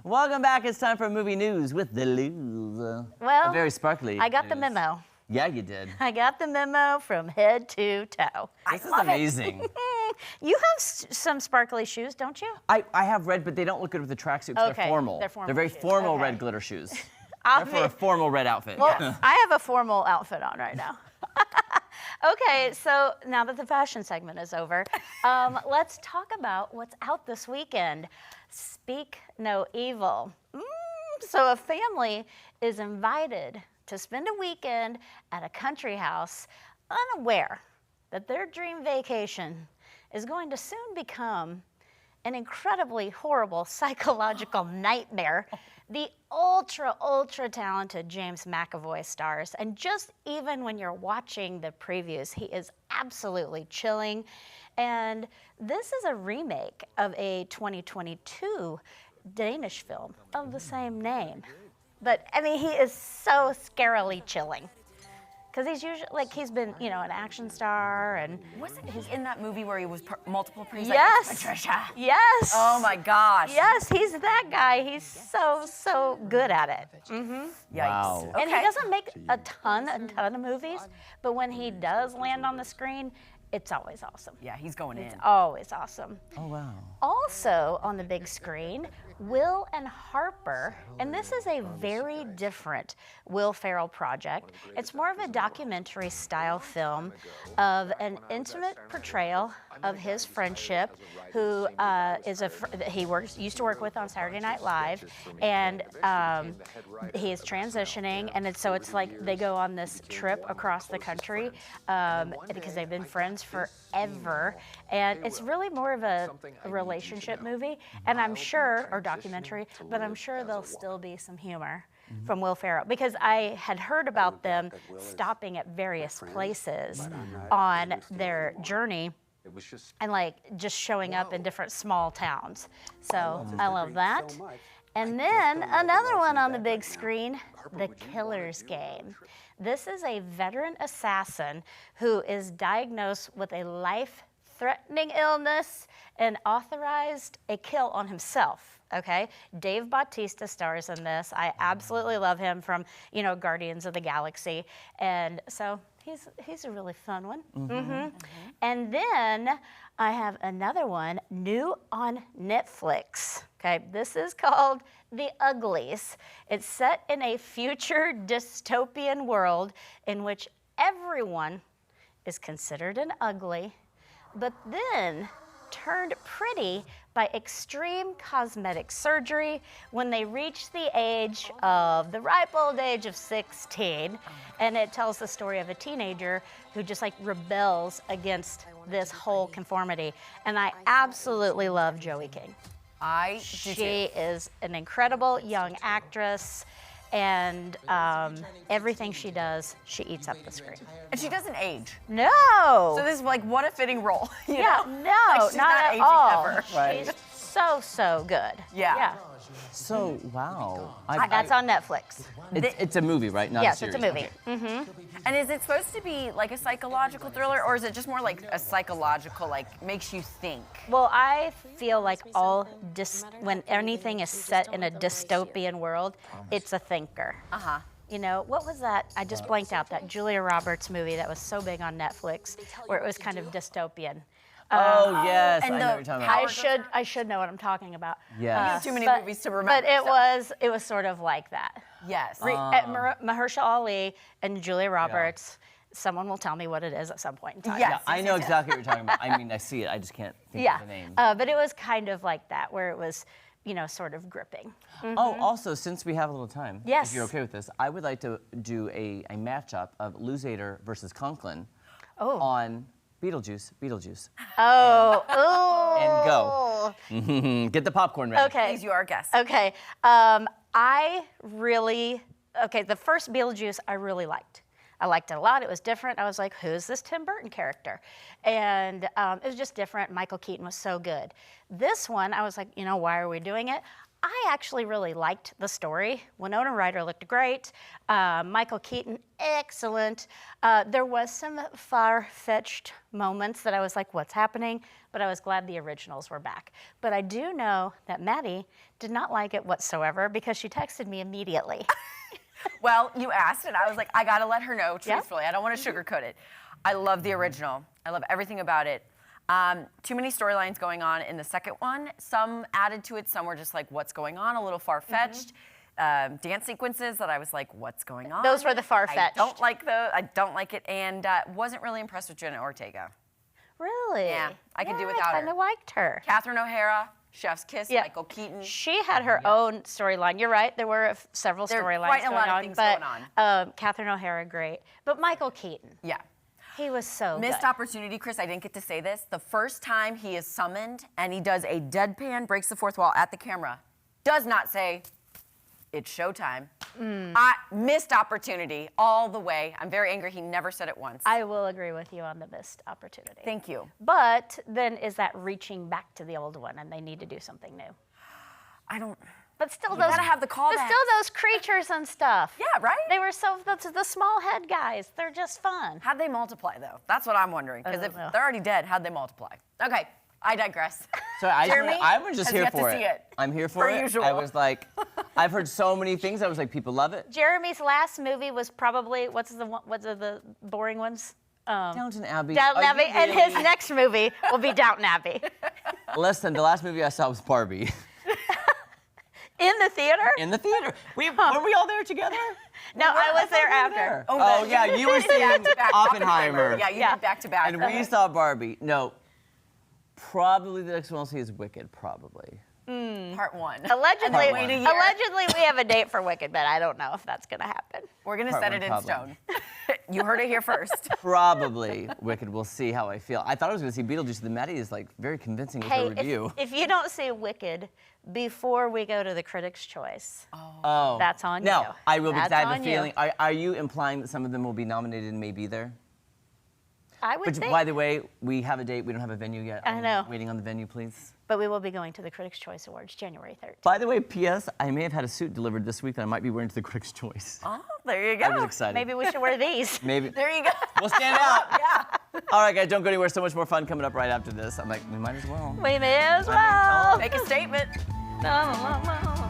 Welcome back. It's time for movie news with the Louz. Well, very sparkly. I got news. the memo. Yeah, you did. I got the memo from head to toe. This is amazing. You have some sparkly shoes, don't you? I have red, but they don't look good with the tracksuits. Okay, They're formal. they're formal They're very shoes. formal Okay. red glitter shoes. They're for a formal red outfit. Well, I have a formal outfit on right now. Okay, so now that the fashion segment is over, let's talk about what's out this weekend. Speak no evil. So a family is invited to spend a weekend at a country house, unaware that their dream vacation is going to soon become an incredibly horrible psychological nightmare. The ultra talented James McAvoy stars, and just even when you're watching the previews, he is absolutely chilling. And this is a remake of a 2022 Danish film of the same name. But I mean, he is so scarily chilling. Because he's usually, like, he's been, you know, an action star, and Wasn't he in that movie where he was multiple priests? yes, Like, Patricia. yes. Oh my gosh. Yes, he's that guy. He's so good at it. Yikes. Wow. And he doesn't make a ton of movies, but when he does land on the screen, it's always awesome. Yeah, he's going in. It's always awesome. Oh, wow. Also on the big screen, Will and Harper, and this is a very different Will Ferrell project. It's more of a documentary style film of an intimate portrayal of his friendship, who used to work with on Saturday Night Live, and he is transitioning, and it's like they go on this trip across the country because they've been friends forever, and it's really more of a relationship movie, and I'm sure, or documentary, but I'm sure there'll still be some humor from Will Ferrell, because I had heard about them stopping at various places on their journey and like just showing up in different small towns. So I love that. And then another one on the big screen, The Killer's Game. This is a veteran assassin who is diagnosed with a life-threatening illness and authorized a kill on himself. Okay, Dave Bautista stars in this. I absolutely love him from, you know, Guardians of the Galaxy, and so he's a really fun one. And then I have another one new on Netflix. Okay, this is called The Uglies. It's set in a future dystopian world in which everyone is considered an ugly, but then turned pretty by extreme cosmetic surgery when they reach the ripe old age of 16. And it tells the story of a teenager who just like rebels against this whole conformity. And I absolutely love Joey King. She is an incredible young actress, and everything she does, she eats up the screen. And she doesn't age. No. So this is like, what a fitting role. You Yeah, know? no, Like, she's not at aging all. ever. Right. She's so good. Yeah. So, wow. That's on Netflix. It's a movie, right? Not Yes, a series. it's a movie. Okay. And is it supposed to be like a psychological thriller, or is it just more like a psychological, like, makes you think? Well, I feel like when anything is set in a dystopian world, it's a thinker. Uh-huh. You know, what was that? I just blanked out, that Julia Roberts movie that was so big on Netflix, where it was kind of dystopian. Oh, yes. and I know the what you're talking about. I should know what I'm talking about. Yes. Too many movies to remember. But it was sort of like that. Yes. Mahershala Ali and Julia Roberts. Someone will tell me what it is at some point in time. Yes. Yeah, I know exactly what you're talking about. I mean, I see it. I just can't think of the name. But it was kind of like that, where it was, you know, sort of gripping. Oh, also, since we have a little time, Yes. if you're okay with this, I would like to do a matchup of Louz versus Conklin on Beetlejuice. Oh, And go. Get the popcorn ready. Okay. Please, you are a guest. Okay. The first Beetlejuice I really liked. I liked it a lot. It was different. I was like, who's this Tim Burton character? And it was just different. Michael Keaton was so good. This one, I was like, you know, why are we doing it? I actually really liked the story. Winona Ryder looked great. Michael Keaton, excellent. There was some far-fetched moments that I was like, what's happening? but I was glad the originals were back. But I do know that Maddie did not like it whatsoever because she texted me immediately. Well, you asked, and I was like, I gotta let her know truthfully. I don't want to sugarcoat it. I love the original. I love everything about it. Too many storylines going on in the second one. Some added to it, some were just like, what's going on? A little far-fetched. Dance sequences that I was like, what's going on? Those were the far-fetched. I don't like those. I don't like it, and wasn't really impressed with Jenna Ortega. Really? Yeah, I could do without I her. kind of liked her. Catherine O'Hara, Chef's Kiss, Yeah. Michael Keaton. She had her own storyline. You're right. There were several There are storylines quite a going lot of on, things but going on. Catherine O'Hara, great. But Michael Keaton, Yeah. he was so Missed good. opportunity, Chris. I didn't get to say this. The first time he is summoned and he does a deadpan, breaks the fourth wall at the camera, does not say, it's showtime. I missed opportunity all the way. I'm very angry he never said it once. I will agree with you on the missed opportunity. Thank you. But then is that reaching back to the old one and they need to do something new? I don't. But still, You gotta have the but callbacks. still those creatures and stuff. Yeah, right? They were the small head guys. They're just fun. How'd they multiply, though? That's what I'm wondering. Because I if don't know. they're already dead, how'd they multiply? Okay, I digress. So I Jeremy was just has here yet to for see it. it, I'm here for per it. usual. I was like, I've heard so many things. I was like, people love it. Jeremy's last movie was probably what's the boring ones? Downton Abbey. Downton Are Abbey, you and his really- next movie will be Downton Abbey. Listen, the last movie I saw was Barbie. In the theater? In the theater. Were we all there together? No, I was there after. Oh, yeah, you were seeing Back-to-back Oppenheimer. Yeah, you Yeah. did back-to-back. And we saw Barbie. No, probably the next one I'll see is Wicked, probably. Part one. Allegedly, Wait a year. allegedly, we have a date for Wicked, but I don't know if that's gonna happen. We're going to Part set one, it in probably. stone. You heard it here first. Probably Wicked. We'll see how I feel. I thought I was going to see Beetlejuice. The Maddie is like very convincing with her Hey, review. if you don't see Wicked before we go to the Critics' Choice, Oh. that's on no, you. I will because I That's have on a you. feeling. Are you implying that some of them will be nominated and may be there? I would But think. by the way, we have a date. We don't have a venue yet. I know. I'm waiting on the venue, please. But we will be going to the Critics' Choice Awards January 3rd. By the way, P.S. I may have had a suit delivered this week that I might be wearing to the Critics' Choice. Oh, there you go. I was excited. Maybe we should wear these. Maybe. There you go. We'll stand out. Yeah. All right, guys, don't go anywhere. So much more fun coming up right after this. I'm like, we might as well. We may as well. Make a statement. La, la, la, la.